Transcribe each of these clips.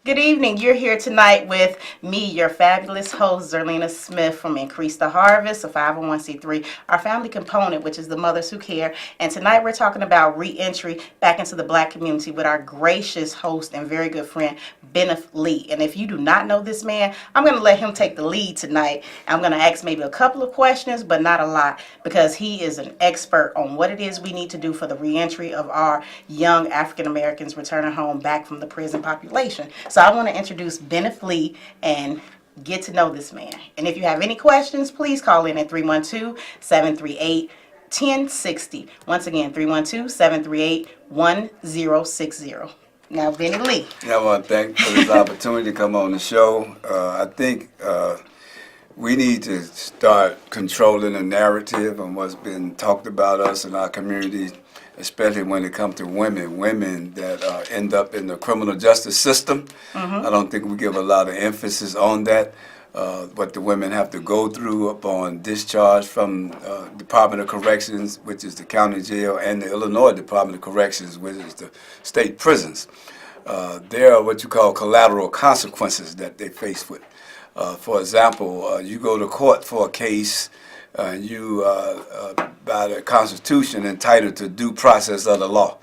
Good evening. You're here tonight with me, your fabulous host, Zerlina Smith from Increase the Harvest, a 501c3, our family component, which is the Mothers Who Care. And tonight we're talking about re-entry back into the Black community with our gracious host and very good friend, Benneth Lee. And if you do not know this man, I'm going to let him take the lead tonight. I'm going to ask maybe a couple of questions, but not a lot, because he is an expert on what it is we need to do for the re-entry of our young African Americans returning home back from the prison population. So I want to introduce Benneth Lee and get to know this man. And if you have any questions, please call in at 312-738-1060. Once again, 312-738-1060. Now, Benny Lee. I want to thank for this opportunity to come on the show. I think we need to start controlling the narrative on what's been talked about us in our community, especially when it comes to women that end up in the criminal justice system. I don't think we give a lot of emphasis on that, what the women have to go through upon discharge from Department of Corrections, which is the county jail, and the Illinois Department of Corrections, which is the state prisons. There are what you call collateral consequences that they face with. For example, you go to court for a case, you, by the Constitution, entitled to due process of the law.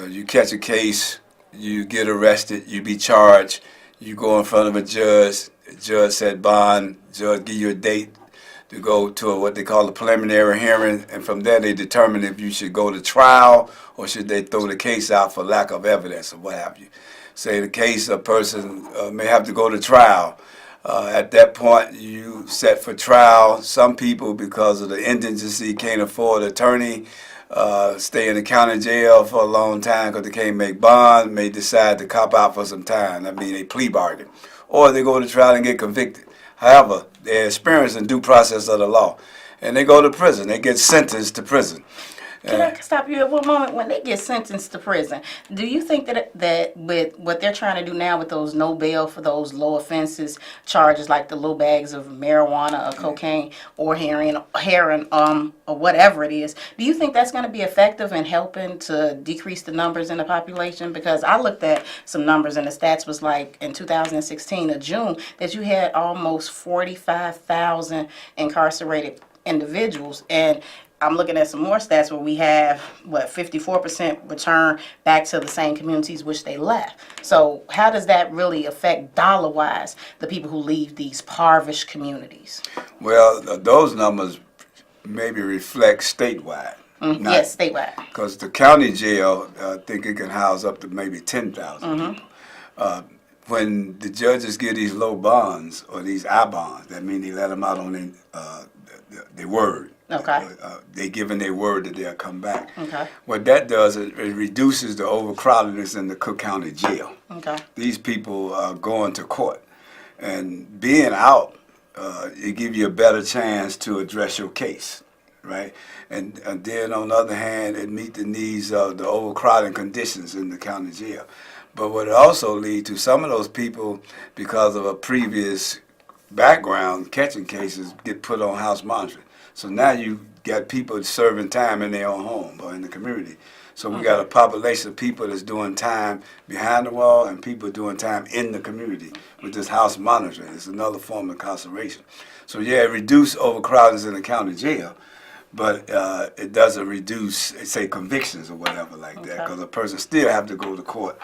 You catch a case, you get arrested, you be charged, you go in front of a judge set bond, judge give you a date to go to what they call a preliminary hearing, and from there they determine if you should go to trial or should they throw the case out for lack of evidence or what have you. Say the case, a person may have to go to trial. At that point, you set for trial. Some people, because of the indigency, can't afford an attorney, stay in the county jail for a long time because they can't make bond, may decide to cop out for some time. I mean, they plea bargain. Or they go to trial and get convicted. However, they're experiencing due process of the law. And they go to prison. They get sentenced to prison. Can I stop you at one moment? When they get sentenced to prison, do you think that with what they're trying to do now with those no bail for those low offenses charges, like the little bags of marijuana or cocaine or heroin, or whatever it is, do you think that's going to be effective in helping to decrease the numbers in the population? Because I looked at some numbers and the stats was like in 2016 of June that you had almost 45,000 incarcerated individuals, and I'm looking at some more stats where we have, 54% return back to the same communities which they left. So how does that really affect dollar-wise the people who leave these parvish communities? Well, those numbers maybe reflect statewide. Yes, statewide. Because the county jail, I think it can house up to maybe 10,000 people. When the judges get these low bonds or these I bonds, that means they let them out on their word. Okay. They giving their word that they'll come back. Okay. What that does is it reduces the overcrowdedness in the Cook County Jail. Okay. These people are going to court, and being out, it gives you a better chance to address your case, right? And then on the other hand, it meets the needs of the overcrowding conditions in the county jail. But what it also leads to, some of those people, because of a previous background catching cases, get put on house monitoring. So now you got people serving time in their own home or in the community. So we got a population of people that's doing time behind the wall and people doing time in the community with this house monitoring. It's another form of incarceration. So yeah, it reduces overcrowdings in the county jail, but it doesn't reduce, say, convictions or whatever like that, because a person still have to go to court,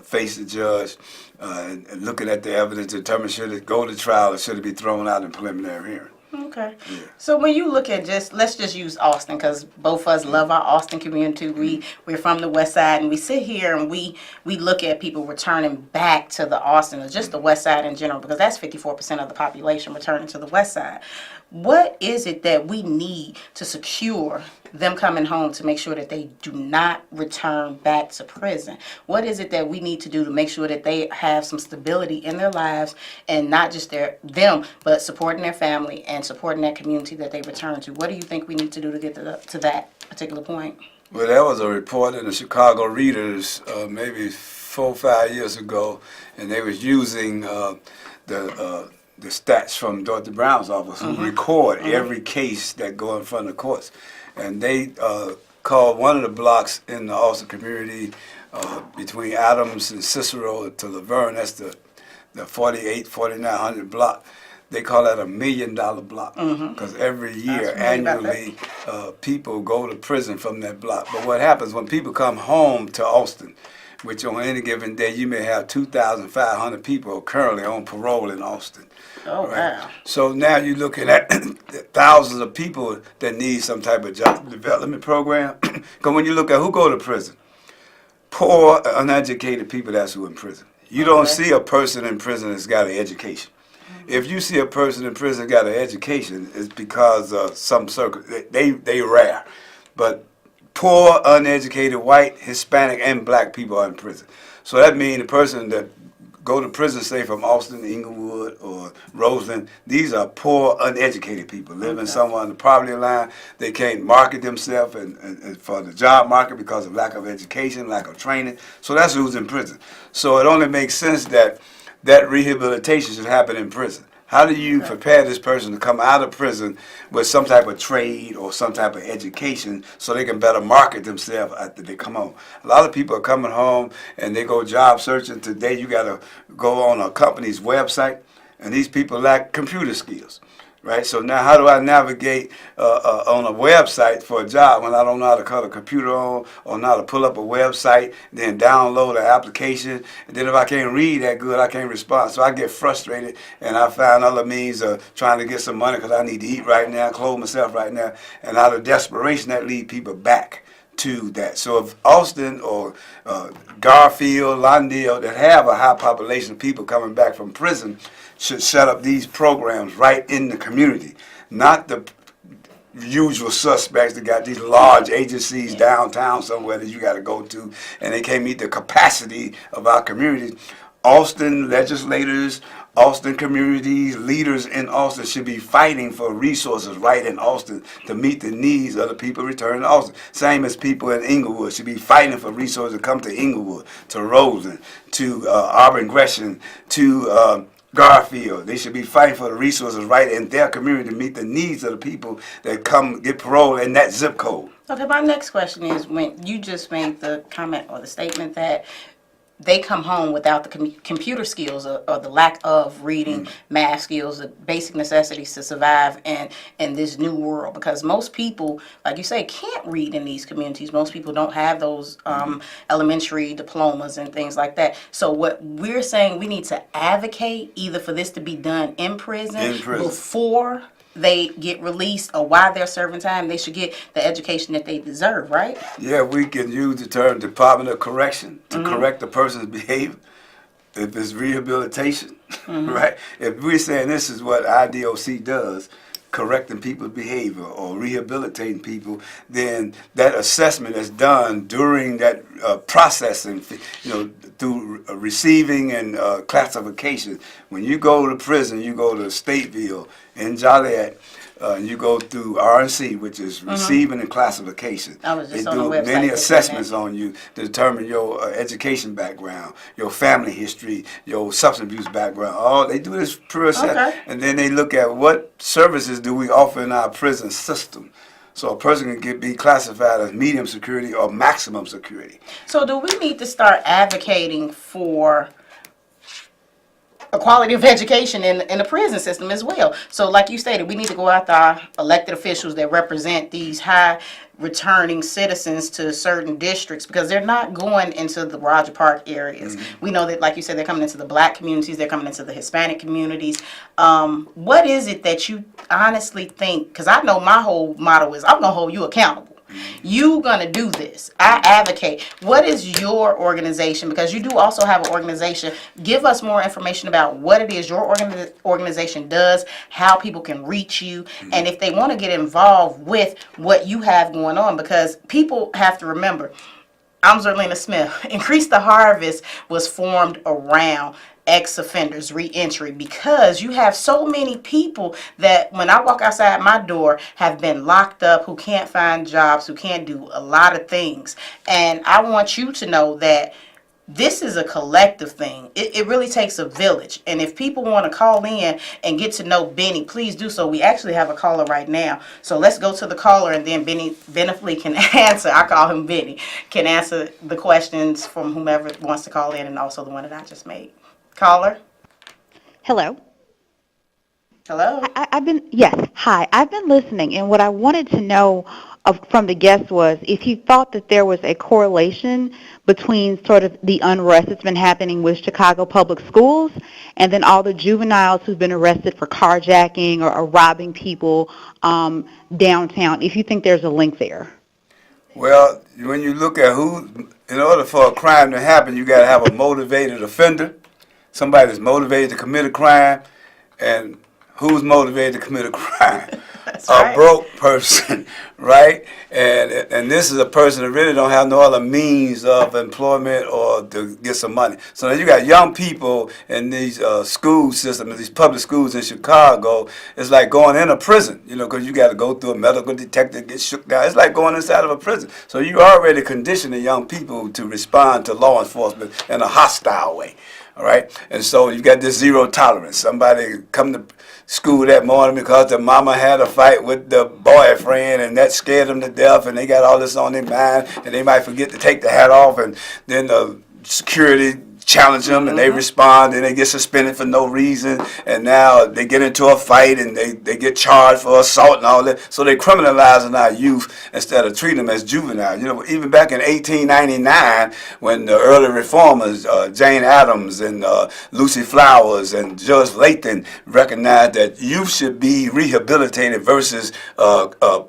face the judge, and looking at the evidence, determine should it go to trial or should it be thrown out in preliminary hearing. Okay. Yeah. So when you look at let's just use Austin, because both of us love our Austin community. We're from the West Side, and we sit here and we look at people returning back to the Austin, or just the West Side in general, because that's 54% of the population returning to the West Side. What is it that we need to secure them coming home to make sure that they do not return back to prison? What is it that we need to do to make sure that they have some stability in their lives, and not just them, but supporting their family and supporting that community that they return to? What do you think we need to do to get to that particular point? Well, there was a report in the Chicago Readers maybe 4 or 5 years ago, and they was using the stats from Dorothy Brown's office, who record every case that go in front of the courts. And they called one of the blocks in the Austin community between Adams and Cicero to Laverne. That's the 4900 block. They call that $1 million block because every year, annually, people go to prison from that block. But what happens when people come home to Austin, which on any given day you may have 2,500 people currently on parole in Austin. Oh, right? wow. So now you're looking at thousands of people that need some type of job development program. Because when you look at who go to prison, poor, uneducated people, that's who in prison. You don't see a person in prison that's got an education. If you see a person in prison got an education, it's because some circle they rare. But poor, uneducated, white, Hispanic, and black people are in prison. So that means the person that go to prison, say from Austin, Inglewood, or Roseland, these are poor, uneducated people living somewhere on the poverty line. They can't market themselves and for the job market because of lack of education, lack of training. So that's who's in prison. So it only makes sense that rehabilitation should happen in prison. How do you prepare this person to come out of prison with some type of trade or some type of education so they can better market themselves after they come home? A lot of people are coming home and they go job searching. Today you got to go on a company's website, and these people lack computer skills. Right, so now how do I navigate on a website for a job when I don't know how to cut a computer on or know how to pull up a website, then download an application, and then if I can't read that good, I can't respond. So I get frustrated, and I find other means of trying to get some money because I need to eat right now, clothe myself right now, and out of desperation, that leads people back to that. So if Austin or Garfield, Lawndale, that have a high population of people coming back from prison, should set up these programs right in the community, not the usual suspects that got these large agencies downtown somewhere that you got to go to, and they can't meet the capacity of our communities. Austin legislators, Austin communities, leaders in Austin should be fighting for resources right in Austin to meet the needs of the people returning to Austin. Same as people in Inglewood should be fighting for resources to come to Inglewood, to Roseland, to Auburn Gresham, to Garfield. They should be fighting for the resources right in their community to meet the needs of the people that come get parole in that zip code. Okay, my next question is, when you just made the comment or the statement that they come home without the computer skills or the lack of reading, math skills, the basic necessities to survive in this new world. Because most people, like you say, can't read in these communities. Most people don't have those elementary diplomas and things like that. So what we're saying, we need to advocate either for this to be done in prison. Before they get released or while they're serving time. They should get the education that they deserve, right? Yeah, we can use the term Department of Correction to correct the person's behavior. If it's rehabilitation, right? If we're saying this is what IDOC does, correcting people's behavior or rehabilitating people, then that assessment is done during that processing, through receiving and classification. When you go to prison, you go to Stateville in Joliet, you go through RNC, which is receiving and classification. They do many assessments on you to determine your education background, your family history, your substance abuse background. All they do is process, and then they look at what services do we offer in our prison system. So a person can be classified as medium security or maximum security. So do we need to start advocating for a quality of education in the prison system as well? So like you stated, we need to go after our elected officials that represent these high returning citizens to certain districts, because they're not going into the Roger Park areas. We know that, like you said, they're coming into the black communities, they're coming into the Hispanic communities. What is it that you honestly think, because I know my whole motto is I'm going to hold you accountable. You gonna do this. I advocate. What is your organization? Because you do also have an organization. Give us more information about what it is your organization does, how people can reach you, and if they want to get involved with what you have going on. Because people have to remember, I'm Zerlina Smith. Increase the Harvest was formed around ex-offenders re-entry, because you have so many people that when I walk outside my door have been locked up, who can't find jobs, who can't do a lot of things. And I want you to know that this is a collective thing. It really takes a village. And if people want to call in and get to know Benny, please do so. We actually have a caller right now. So let's go to the caller, and then Benneth Lee can answer. I call him Benny. Can answer the questions from whomever wants to call in, and also the one that I just made. Caller? Hello. Hello? Yes, hi. I've been listening, and what I wanted to know from the guest was if you thought that there was a correlation between sort of the unrest that's been happening with Chicago public schools and then all the juveniles who've been arrested for carjacking or robbing people downtown, if you think there's a link there. Well, when you look at in order for a crime to happen, you got to have a motivated offender, somebody that's motivated to commit a crime, and who's motivated to commit a crime? That's a right. broke person, right? And this is a person that really don't have no other means of employment or to get some money. So now you got young people in these school systems, these public schools in Chicago. It's like going in a prison, because you got to go through a medical detector, get shook down. It's like going inside of a prison. So you already conditioning young people to respond to law enforcement in a hostile way. All right, and so you got this zero tolerance. Somebody come to school that morning because the mama had a fight with the boyfriend, and that scared them to death, and they got all this on their mind, and they might forget to take the hat off, and then the security challenge them, and they respond, and they get suspended for no reason, and now they get into a fight, and they get charged for assault and all that. So they criminalizing our youth instead of treating them as juvenile. Even back in 1899, when the early reformers, Jane Addams and Lucy Flowers and Judge Lathan, recognized that youth should be rehabilitated versus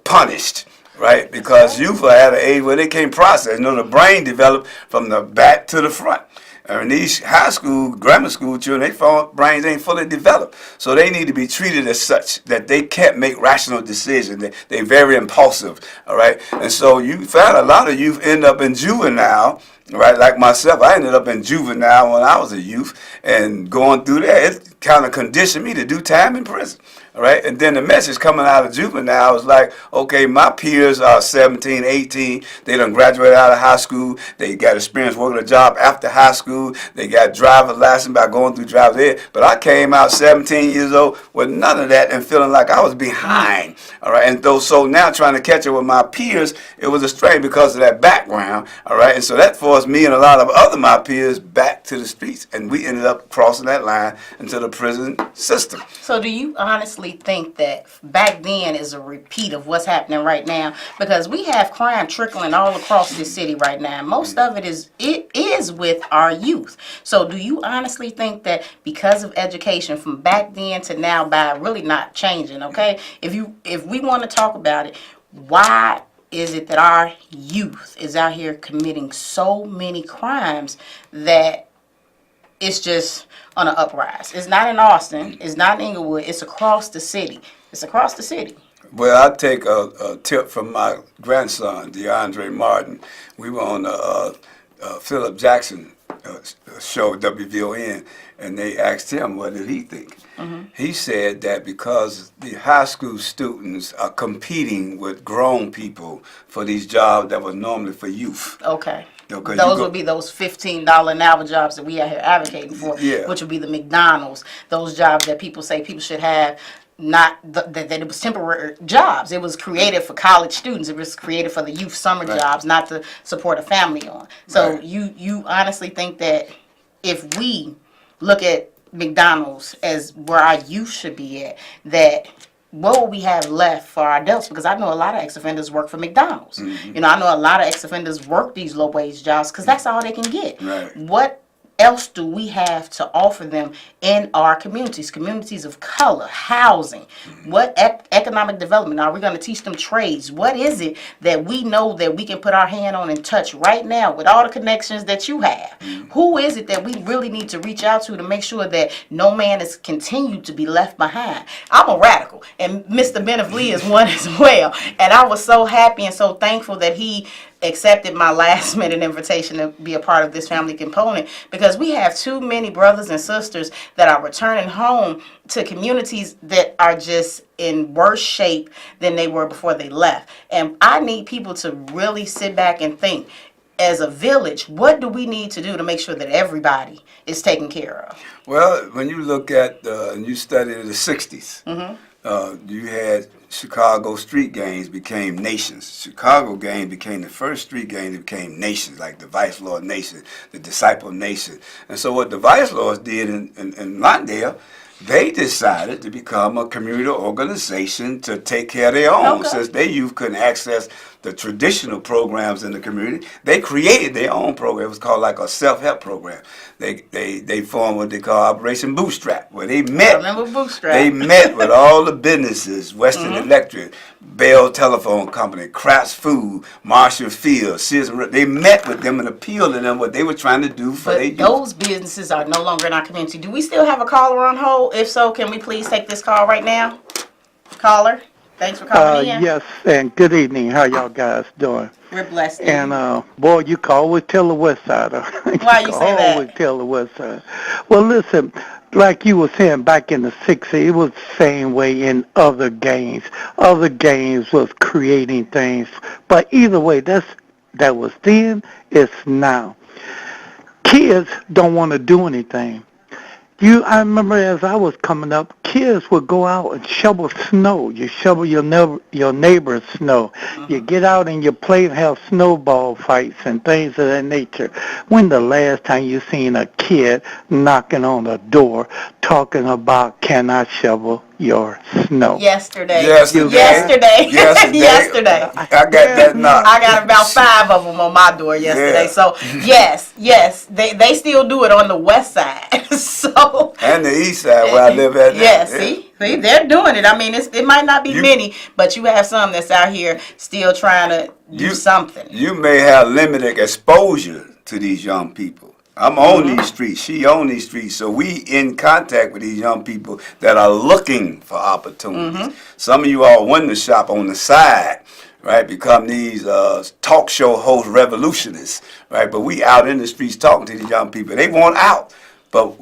punished. Right, because youth are at an age where they can't process. The brain developed from the back to the front. And these high school, grammar school children, their brains ain't fully developed. So they need to be treated as such that they can't make rational decisions. They're very impulsive, all right? And so you find a lot of youth end up in juvenile, right? Like myself, I ended up in juvenile when I was a youth, and going through that, it kind of conditioned me to do time in prison. All right, and then the message coming out of juvenile is like, okay, my peers are 17, 18. They done graduated out of high school. They got experience working a job after high school. They got driver's license by going through driver's ed. But I came out 17 years old with none of that and feeling like I was behind. All right, and so now trying to catch up with my peers, it was a strain because of that background. All right, and so that forced me and a lot of my peers back to the streets, and we ended up crossing that line into the prison system. So do you honestly think that back then is a repeat of what's happening right now? Because we have crime trickling all across this city right now. Most of it is with our youth. So do you honestly think that because of education from back then to now, by really not changing, okay? If we want to talk about it, why is it that our youth is out here committing so many crimes that it's just on an uprise? It's not in Austin. It's not in Inglewood. It's across the city. It's across the city. Well, I take a tip from my grandson, DeAndre Martin. We were on the Philip Jackson show, WVON, and they asked him what did he think. He said that because the high school students are competing with grown people for these jobs that were normally for youth. Okay. Those would be those $15 an hour jobs that we are here advocating for, which would be the McDonald's, those jobs that people say people should have, not that it was temporary jobs. It was created for college students. It was created for the youth summer jobs, not to support a family on. So you honestly think that if we look at McDonald's as where our youth should be at, that what will we have left for our adults? Because I know a lot of ex-offenders work for McDonald's. I know a lot of ex-offenders work these low-wage jobs because that's all they can get. What else do we have to offer them in our communities of color, housing? What economic development? Are we going to teach them trades? What is it that we know that we can put our hand on and touch right now with all the connections that you have? Who is it that we really need to reach out to make sure that no man is continued to be left behind? I'm a radical, and Mr. Benneth Lee is one as well. And I was so happy and so thankful that he accepted my last minute invitation to be a part of this family component, because we have too many brothers and sisters that are returning home to communities that are just in worse shape than they were before they left. And I need people to really sit back and think, as a village, what do we need to do to make sure that everybody is taken care of? Well, when you look at and you study the '60s, you had Chicago street gangs became nations. Chicago gang became the first street gang that became nations, like the Vice Lord Nation, the Disciple Nation. And so what the Vice Lords did in Lawndale, they decided to become a community organization to take care of their own. Okay. Since their youth couldn't access the traditional programs in the community, they created their own program. It was called like a self-help program. They formed what they call Operation Bootstrap, where they met. I remember Bootstrap. They met with all the businesses, Western Electric, Bell Telephone Company, Kraft's Food, Marshall Field, Sears and Roebuck. They met with them and appealed to them what they were trying to do for their youth. Those businesses are no longer in our community. Do we still have a caller on hold? If so, can we please take this call right now? Caller, thanks for calling in. Yes, and good evening. How y'all guys doing? We're blessed. And boy, you can always tell the West Sider. Why you say that? Always tell the West Side. Well, listen, like you were saying back in the '60s, it was the same way in other games. Other games was creating things, but either way, that was then. It's now. Kids don't want to do anything. I remember as I was coming up, kids would go out and shovel snow. You shovel your neighbor's snow. You get out and you play and have snowball fights and things of that nature. When the last time you seen a kid knocking on a door talking about, can I shovel your snow? Yesterday. Yesterday. Yesterday. I got that knock. I got about 5 of them on my door yesterday. Yeah. So yes, they still do it on the west side. So And the east side where I live at now. yeah, see, they're doing it. I mean, it might not be many, but you have some that's out here still trying to do something. You may have limited exposure to these young people. I'm on these streets. She on these streets. So we in contact with these young people that are looking for opportunities. Some of you all want to shop on the side, right? Become these talk show host revolutionists, right? But we out in the streets talking to these young people. They want out. But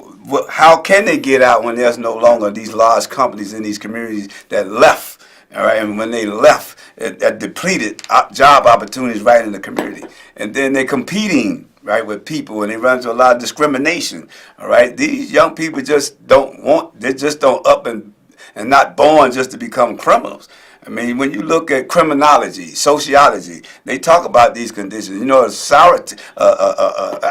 how can they get out when there's no longer these large companies in these communities that left? All right, and when they left, it depleted job opportunities right in the community. And then they're competing, right, with people, and they run into a lot of discrimination. All right, these young people just don't up and not born just to become criminals. I mean, when you look at criminology, sociology, they talk about these conditions. You know,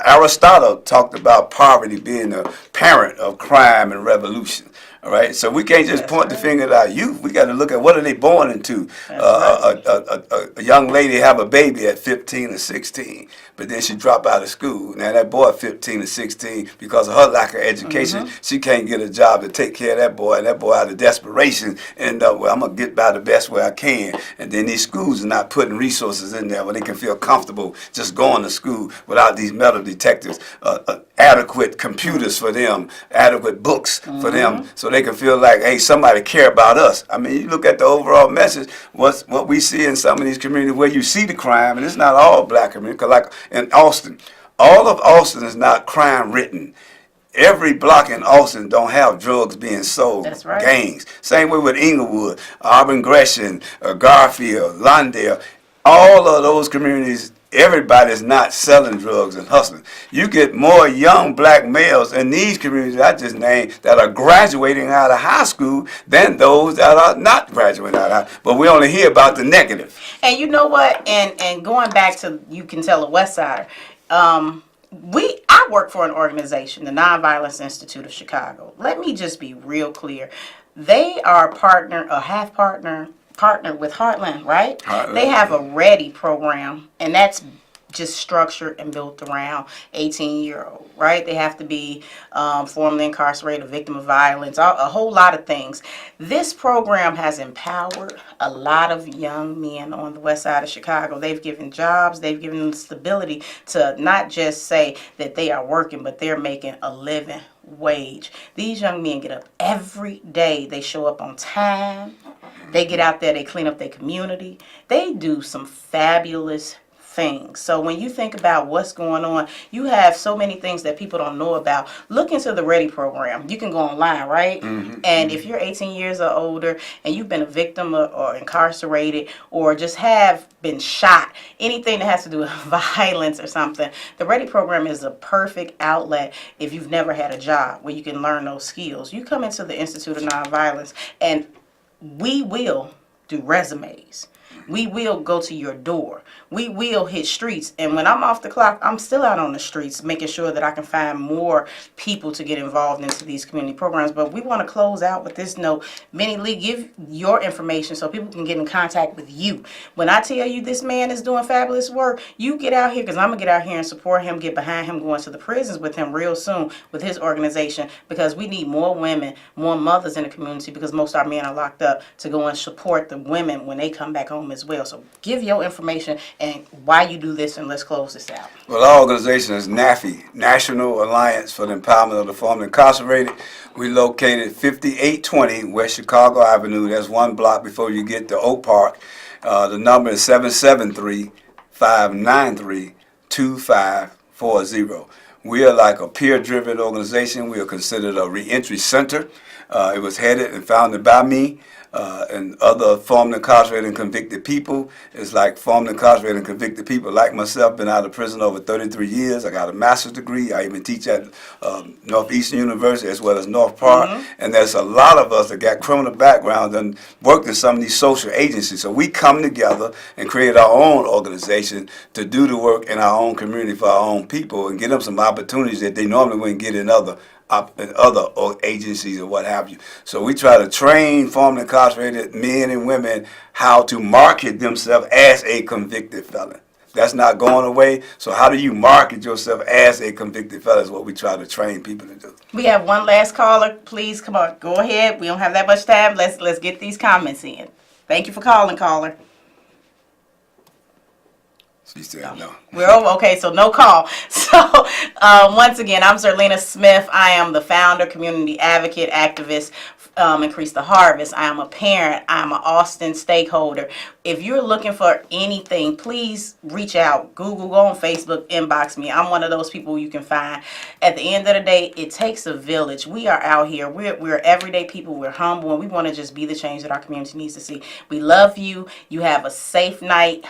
Aristotle talked about poverty being a parent of crime and revolution. All right, so we can't just point the finger at our youth. We got to look at what are they born into. A young lady have a baby at 15 or 16, but then she drop out of school. Now that boy at 15 or 16, because of her lack of education, she can't get a job to take care of that boy. And that boy out of desperation end up, well, I'm going to get by the best way I can. And then these schools are not putting resources in there where they can feel comfortable just going to school without these metal detectors, adequate computers for them, adequate books for them, so they can feel like, hey, somebody care about us. I mean, you look at the overall message, what we see in some of these communities where you see the crime, and it's not all black communities, because like in Austin, all of Austin is not crime ridden. Every block in Austin don't have drugs being sold. That's right. Gangs. Same way with Inglewood, Auburn Gresham, Garfield, Lawndale. All of those communities, everybody's not selling drugs and hustling. You get more young black males in these communities I just named that are graduating out of high school than those that are not graduating out of high school. But we only hear about the negative. And you know what? And going back to, you can tell a West Sider, I work for an organization, the Nonviolence Institute of Chicago. Let me just be real clear. They are partnered with Heartland, right? Heartland. They have a READY program, and that's just structured and built around 18-year-old, right? They have to be formerly incarcerated, a victim of violence, a whole lot of things. This program has empowered a lot of young men on the west side of Chicago. They've given jobs, they've given them stability to not just say that they are working, but they're making a living wage. These young men get up every day. They show up on time. They get out there, they clean up their community. They do some fabulous things. So when you think about what's going on, you have so many things that people don't know about. Look into the Ready program. You can go online, right? And if you're 18 years or older and you've been a victim or incarcerated or just have been shot, anything that has to do with violence or something, the Ready program is a perfect outlet if you've never had a job where you can learn those skills. You come into the Institute of Nonviolence and we will do resumes. We will go to your door. We will hit streets. And when I'm off the clock, I'm still out on the streets making sure that I can find more people to get involved into these community programs. But we want to close out with this note. Benneth Lee, give your information so people can get in contact with you. When I tell you this man is doing fabulous work, you get out here, because I'm going to get out here and support him, get behind him, going to the prisons with him real soon with his organization, because we need more women, more mothers in the community, because most of our men are locked up, to go and support the women when they come back home as well. So give your information and why you do this, and let's close this out. Well, our organization is NAFI, National Alliance for the Empowerment of the Formerly Incarcerated. We're located 5820 West Chicago Avenue. That's one block before you get to Oak Park. The number is 773-593-2540. We are like a peer-driven organization. We are considered a reentry center. It was headed and founded by me. And other formerly incarcerated and convicted people. It's like formerly incarcerated and convicted people like myself, been out of prison over 33 years. I got a master's degree. I even teach at Northeastern University as well as North Park. And there's a lot of us that got criminal backgrounds and worked in some of these social agencies. So we come together and create our own organization to do the work in our own community for our own people and give them some opportunities that they normally wouldn't get in other agencies or what have you. So we try to train formerly incarcerated men and women how to market themselves as a convicted felon. That's not going away. So how do you market yourself as a convicted felon is what we try to train people to do. We have one last caller. Please, come on, go ahead. We don't have that much time. Let's get these comments in. Thank you for calling, caller. She said no. We're over. Okay, so no call. So once again, I'm Zerlina Smith. I am the founder, community advocate, activist, Increase the Harvest. I am a parent. I'm an Austin stakeholder. If you're looking for anything, please reach out. Google, go on Facebook, inbox me. I'm one of those people you can find. At the end of the day, it takes a village. We are out here. We're everyday people. We're humble, and we want to just be the change that our community needs to see. We love you. You have a safe night.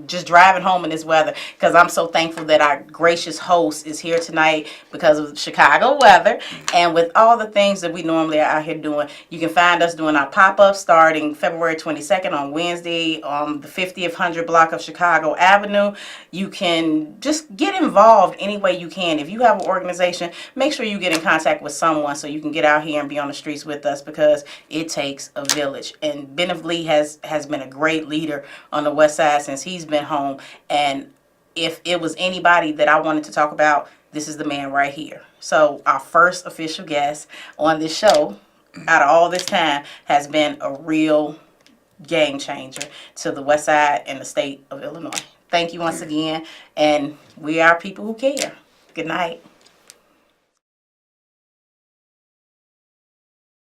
Just driving home in this weather, because I'm so thankful that our gracious host is here tonight because of Chicago weather. And with all the things that we normally are out here doing, you can find us doing our pop-up starting February 22nd on Wednesday on the 50th 100 block of Chicago Avenue. You can just get involved any way you can. If you have an organization, make sure you get in contact with someone so you can get out here and be on the streets with us, because it takes a village. And Benneth Lee has been a great leader on the West Side since he's been home. And if it was anybody that I wanted to talk about, this is the man right here. So our first official guest on this show out of all this time has been a real game changer to the West Side and the state of Illinois. Thank you once again, and we are people who care. Good night.